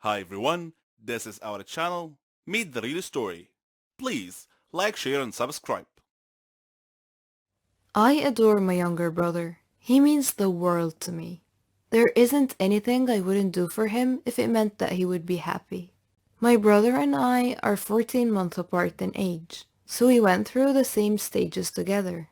Hi everyone, this is our channel, Meet the Real Story. Please like, share and subscribe. I adore my younger brother. He means the world to me. There isn't anything I wouldn't do for him if it meant that he would be happy. My brother and I are 14 months apart in age, so we went through the same stages together.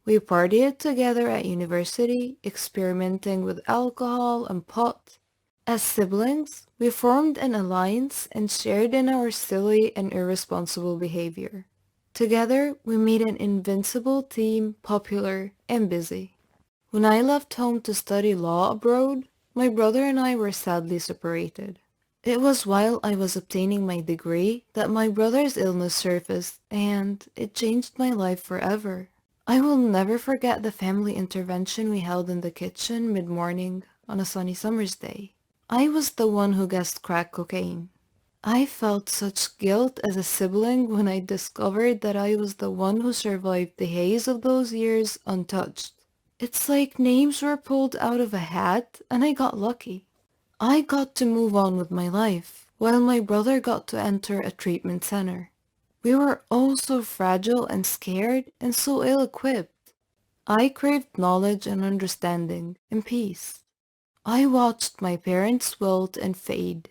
We partied together at university, experimenting with alcohol and pot. As siblings, we formed an alliance and shared in our silly and irresponsible behavior. Together, we made an invincible team, popular and busy. When I left home to study law abroad, my brother and I were sadly separated. It was while I was obtaining my degree that my brother's illness surfaced, and it changed my life forever. I will never forget the family intervention we held in the kitchen mid-morning on a sunny summer's day. I was the one who guessed crack cocaine. I felt such guilt as a sibling when I discovered that I was the one who survived the haze of those years untouched. It's like names were pulled out of a hat and I got lucky. I got to move on with my life, while my brother got to enter a treatment center. We were all so fragile and scared and so ill-equipped. I craved knowledge and understanding and peace. I watched my parents wilt and fade.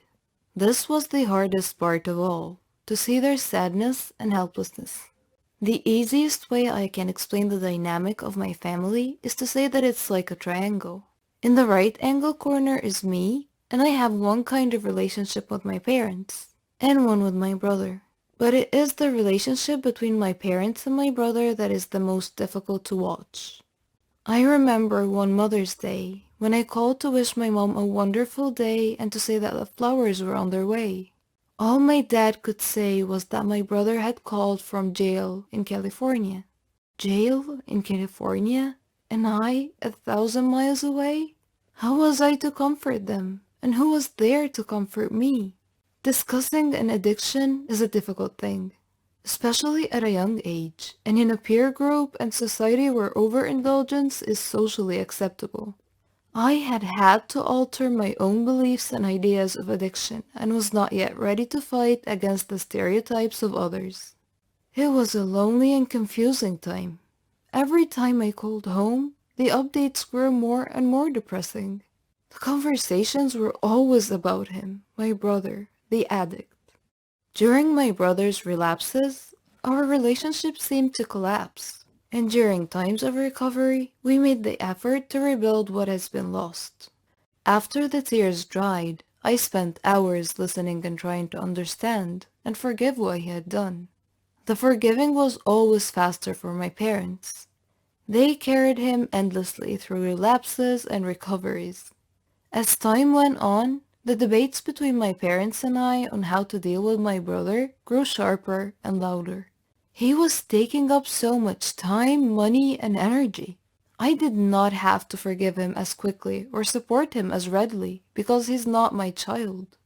This was the hardest part of all, to see their sadness and helplessness. The easiest way I can explain the dynamic of my family is to say that it's like a triangle. In the right angle corner is me, and I have one kind of relationship with my parents, and one with my brother. But it is the relationship between my parents and my brother that is the most difficult to watch. I remember one Mother's Day when I called to wish my mom a wonderful day and to say that the flowers were on their way. All my dad could say was that my brother had called from jail in California. Jail in California? And I 1,000 miles away? How was I to comfort them? And who was there to comfort me? Discussing an addiction is a difficult thing, especially at a young age, and in a peer group and society where overindulgence is socially acceptable. I had to alter my own beliefs and ideas of addiction and was not yet ready to fight against the stereotypes of others. It was a lonely and confusing time. Every time I called home, the updates grew more and more depressing. The conversations were always about him, my brother, the addict. During my brother's relapses, our relationship seemed to collapse, and during times of recovery, we made the effort to rebuild what has been lost. After the tears dried, I spent hours listening and trying to understand and forgive what he had done. The forgiving was always faster for my parents. They carried him endlessly through relapses and recoveries. As time went on, the debates between my parents and I on how to deal with my brother grew sharper and louder. He was taking up so much time, money, and energy. I did not have to forgive him as quickly or support him as readily because he's not my child.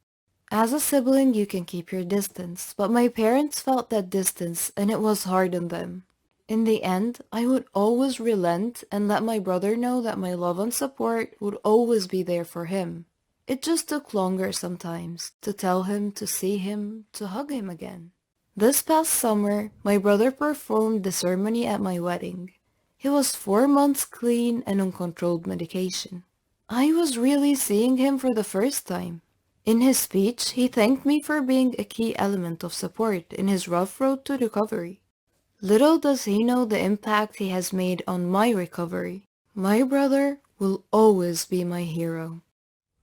As a sibling, you can keep your distance, but my parents felt that distance and it was hard on them. In the end, I would always relent and let my brother know that my love and support would always be there for him. It just took longer sometimes to tell him, to see him, to hug him again. This past summer, my brother performed the ceremony at my wedding. He was 4 months clean and on controlled medication. I was really seeing him for the first time. In his speech, he thanked me for being a key element of support in his rough road to recovery. Little does he know the impact he has made on my recovery. My brother will always be my hero.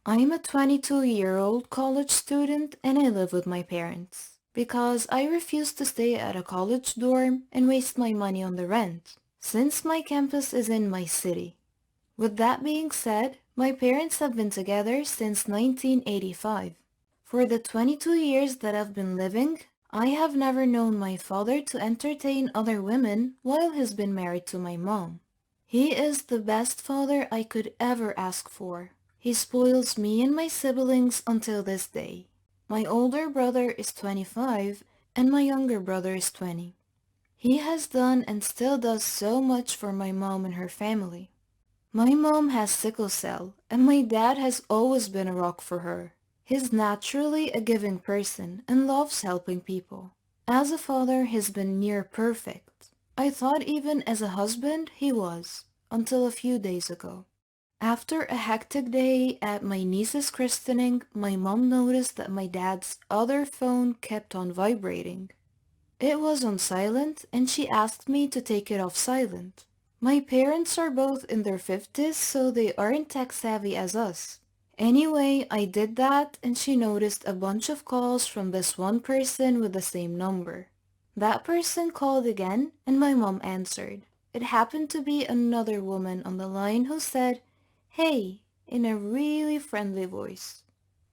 I'm a 22-year-old college student and I live with my parents because I refuse to stay at a college dorm and waste my money on the rent, since my campus is in my city. With that being said, my parents have been together since 1985. For the 22 years that I've been living, I have never known my father to entertain other women while he's been married to my mom. He is the best father I could ever ask for. He spoils me and my siblings until this day. My older brother is 25 and my younger brother is 20. He has done and still does so much for my mom and her family. My mom has sickle cell, and my dad has always been a rock for her. He's naturally a giving person and loves helping people. As a father, he's been near perfect. I thought even as a husband he was, until a few days ago. After a hectic day at my niece's christening, my mom noticed that my dad's other phone kept on vibrating. It was on silent and she asked me to take it off silent. My parents are both in their 50s, so they aren't tech savvy as us. Anyway, I did that and she noticed a bunch of calls from this one person with the same number. That person called again and my mom answered. It happened to be another woman on the line who said, "Hey," in a really friendly voice.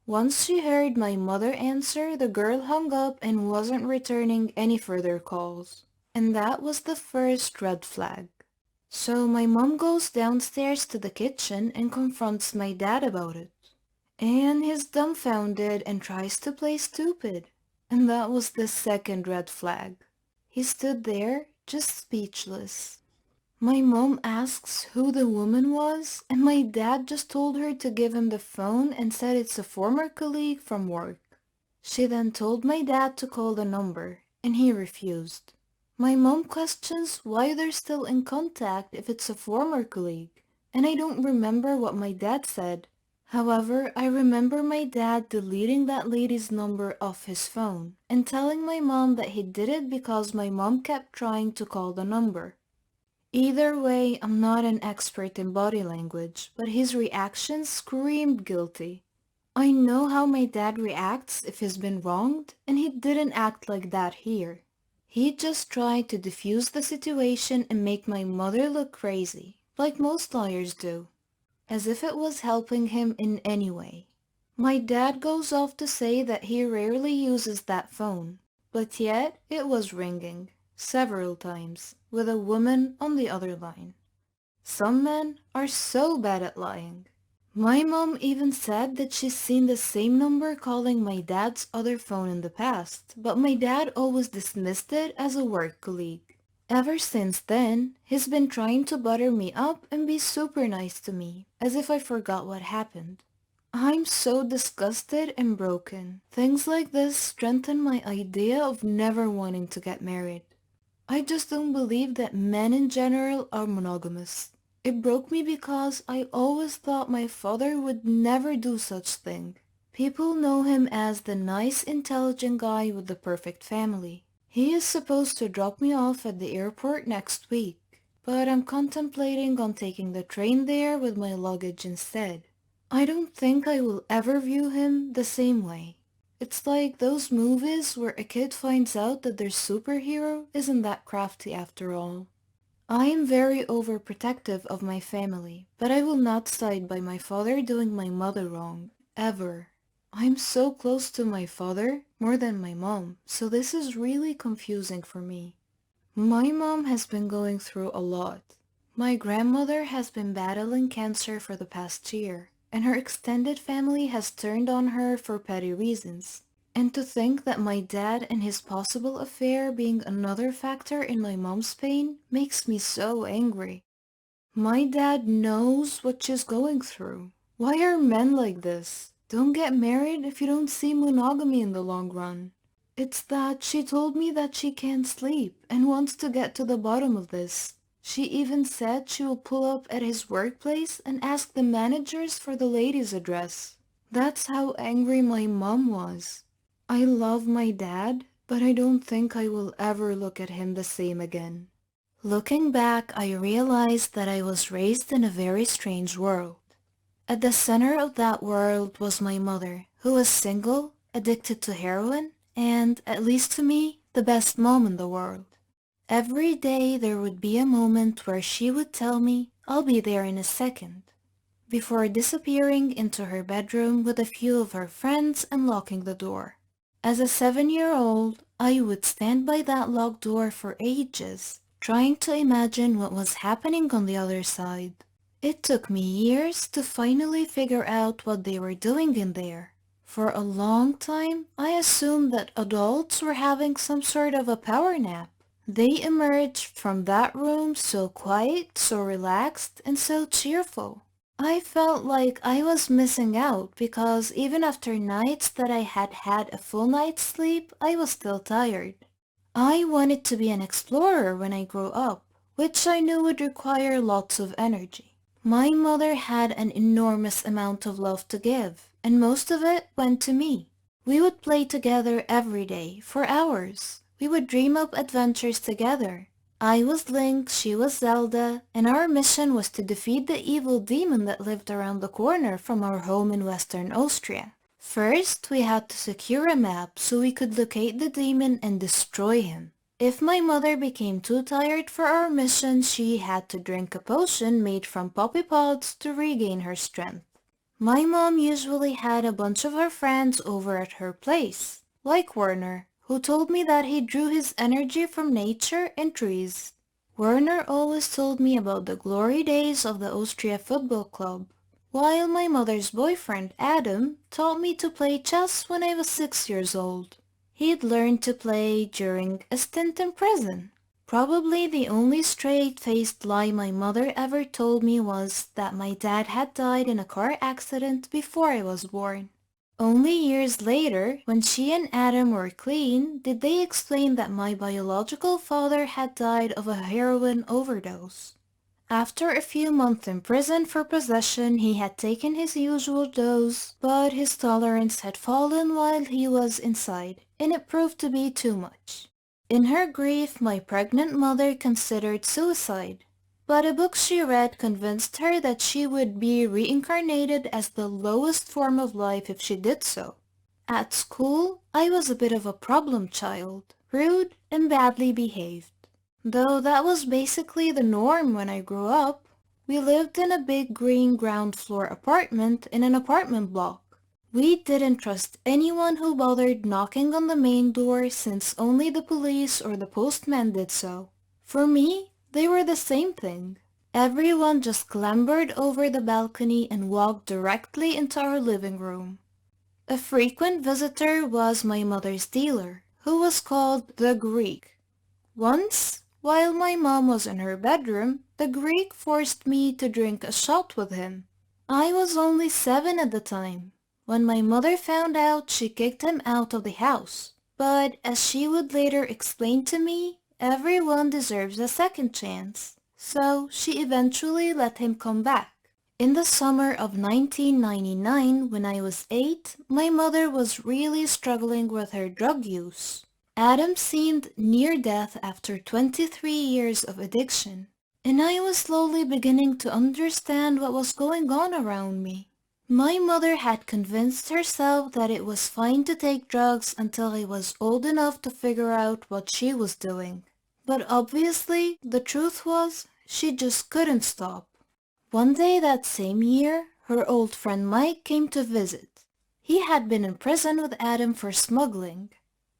Once she heard my mother answer, the girl hung up and wasn't returning any further calls. And that was the first red flag. So my mom goes downstairs to the kitchen and confronts my dad about it. And he's dumbfounded and tries to play stupid. And that was the second red flag. He stood there, just speechless. My mom asks who the woman was, and my dad just told her to give him the phone and said it's a former colleague from work. She then told my dad to call the number, and he refused. My mom questions why they're still in contact if it's a former colleague, and I don't remember what my dad said. However, I remember my dad deleting that lady's number off his phone and telling my mom that he did it because my mom kept trying to call the number. Either way, I'm not an expert in body language, but his reaction screamed guilty. I know how my dad reacts if he's been wronged, and he didn't act like that here. He just tried to defuse the situation and make my mother look crazy, like most lawyers do, as if it was helping him in any way. My dad goes off to say that he rarely uses that phone, but yet it was ringing, several times, with a woman on the other line. Some men are so bad at lying. My mom even said that she's seen the same number calling my dad's other phone in the past, but my dad always dismissed it as a work colleague. Ever since then, he's been trying to butter me up and be super nice to me, as if I forgot what happened. I'm so disgusted and broken. Things like this strengthen my idea of never wanting to get married. I just don't believe that men in general are monogamous. It broke me because I always thought my father would never do such thing. People know him as the nice, intelligent guy with the perfect family. He is supposed to drop me off at the airport next week, but I'm contemplating on taking the train there with my luggage instead. I don't think I will ever view him the same way. It's like those movies where a kid finds out that their superhero isn't that crafty after all. I am very overprotective of my family, but I will not side by my father doing my mother wrong, ever. I'm so close to my father, more than my mom, so this is really confusing for me. My mom has been going through a lot. My grandmother has been battling cancer for the past year, and her extended family has turned on her for petty reasons. And to think that my dad and his possible affair being another factor in my mom's pain makes me so angry. My dad knows what she's going through. Why are men like this? Don't get married if you don't see monogamy in the long run. It's that she told me that she can't sleep and wants to get to the bottom of this. She even said she will pull up at his workplace and ask the managers for the lady's address. That's how angry my mom was. I love my dad, but I don't think I will ever look at him the same again. Looking back, I realized that I was raised in a very strange world. At the center of that world was my mother, who was single, addicted to heroin, and, at least to me, the best mom in the world. Every day there would be a moment where she would tell me, "I'll be there in a second," before disappearing into her bedroom with a few of her friends and locking the door. As a 7-year-old, I would stand by that locked door for ages, trying to imagine what was happening on the other side. It took me years to finally figure out what they were doing in there. For a long time, I assumed that adults were having some sort of a power nap. They emerged from that room so quiet, so relaxed, and so cheerful. I felt like I was missing out because even after nights that I had had a full night's sleep, I was still tired. I wanted to be an explorer when I grew up, which I knew would require lots of energy. My mother had an enormous amount of love to give, and most of it went to me. We would play together every day, for hours. We would dream up adventures together. I was Link, she was Zelda, and our mission was to defeat the evil demon that lived around the corner from our home in Western Austria. First, we had to secure a map so we could locate the demon and destroy him. If my mother became too tired for our mission, she had to drink a potion made from poppy pods to regain her strength. My mom usually had a bunch of her friends over at her place, like Werner, who told me that he drew his energy from nature and trees. Werner always told me about the glory days of the Austria Football Club, while my mother's boyfriend, Adam, taught me to play chess when I was 6 years old. He'd learned to play during a stint in prison. Probably the only straight-faced lie my mother ever told me was that my dad had died in a car accident before I was born. Only years later, when she and Adam were clean, did they explain that my biological father had died of a heroin overdose. After a few months in prison for possession, he had taken his usual dose, but his tolerance had fallen while he was inside, and it proved to be too much. In her grief, my pregnant mother considered suicide, but a book she read convinced her that she would be reincarnated as the lowest form of life if she did so. At school, I was a bit of a problem child, rude and badly behaved. Though that was basically the norm when I grew up. We lived in a big green ground floor apartment in an apartment block. We didn't trust anyone who bothered knocking on the main door since only the police or the postman did so. For me, they were the same thing. Everyone just clambered over the balcony and walked directly into our living room. A frequent visitor was my mother's dealer, who was called the Greek. Once, while my mom was in her bedroom, the Greek forced me to drink a shot with him. I was only 7 at the time. When my mother found out, she kicked him out of the house. But as she would later explain to me, everyone deserves a second chance. So she eventually let him come back. In the summer of 1999, when I was 8, my mother was really struggling with her drug use. Adam seemed near death after 23 years of addiction, and I was slowly beginning to understand what was going on around me. My mother had convinced herself that it was fine to take drugs until I was old enough to figure out what she was doing. But obviously, the truth was, she just couldn't stop. One day that same year, her old friend Mike came to visit. He had been in prison with Adam for smuggling.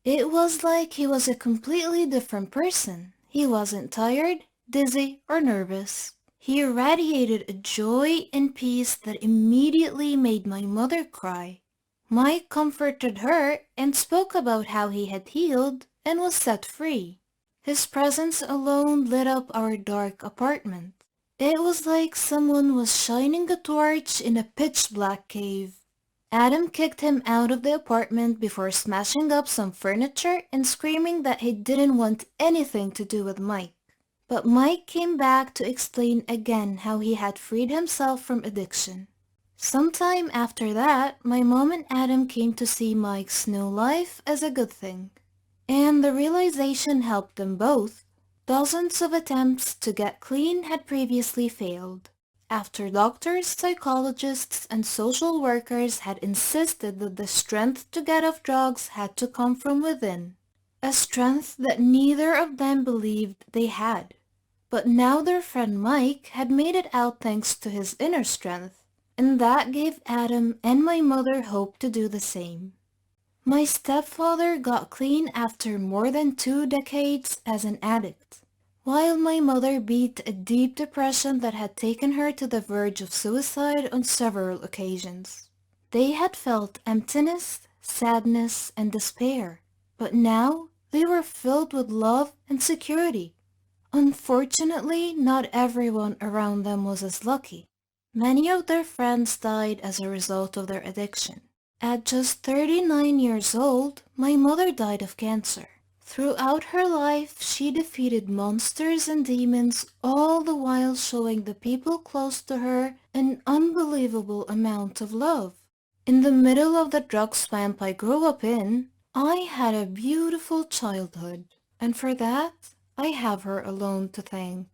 It was like he was a completely different person. He wasn't tired, dizzy, or nervous. He radiated a joy and peace that immediately made my mother cry. Mike comforted her and spoke about how he had healed and was set free. His presence alone lit up our dark apartment. It was like someone was shining a torch in a pitch-black cave. Adam kicked him out of the apartment before smashing up some furniture and screaming that he didn't want anything to do with Mike. But Mike came back to explain again how he had freed himself from addiction. Sometime after that, my mom and Adam came to see Mike's new life as a good thing. And the realization helped them both. Dozens of attempts to get clean had previously failed. After doctors, psychologists, and social workers had insisted that the strength to get off drugs had to come from within. A strength that neither of them believed they had. But now their friend Mike had made it out thanks to his inner strength, and that gave Adam and my mother hope to do the same. My stepfather got clean after more than 2 decades as an addict, while my mother beat a deep depression that had taken her to the verge of suicide on several occasions. They had felt emptiness, sadness, and despair, but now they were filled with love and security. Unfortunately, not everyone around them was as lucky. Many of their friends died as a result of their addiction. At just 39 years old, my mother died of cancer. Throughout her life, she defeated monsters and demons, all the while showing the people close to her an unbelievable amount of love. In the middle of the drug swamp I grew up in, I had a beautiful childhood, and for that, I have her alone to thank.